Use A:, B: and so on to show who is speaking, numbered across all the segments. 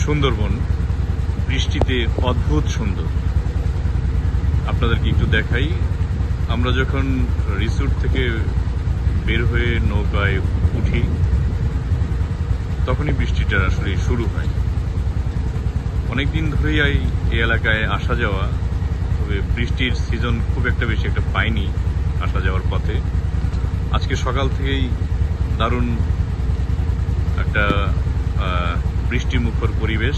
A: সুন্দরবন বৃষ্টিতে অদ্ভুত সুন্দর। আপনাদেরকে একটু দেখাই। আমরা যখন রিসোর্ট থেকে বের হয়ে নৌকায় উঠি তখনই বৃষ্টিটা আসলে শুরু হয়। অনেকদিন ধরেই এই এলাকায় আসা যাওয়া, তবে বৃষ্টির সিজন খুব একটা বেশি একটা পাইনি আসা যাওয়ার পথে। আজকে সকাল থেকেই দারুণ একটা বৃষ্টিমুখর পরিবেশ।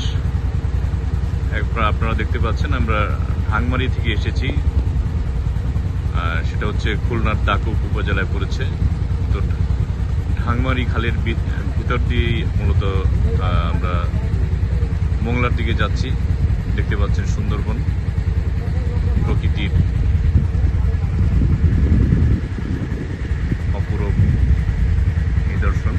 A: আপনারা দেখতে পাচ্ছেন আমরা ঢাংমারি থেকে এসেছি, সেটা হচ্ছে খুলনার দাকুক উপজেলায় পড়েছে। তো ঢাংমারি খালের ভিতর দিয়ে মূলত আমরা মোংলার দিকে যাচ্ছি। দেখতে পাচ্ছেন সুন্দরবন, প্রকৃতির অপূরব নিদর্শন।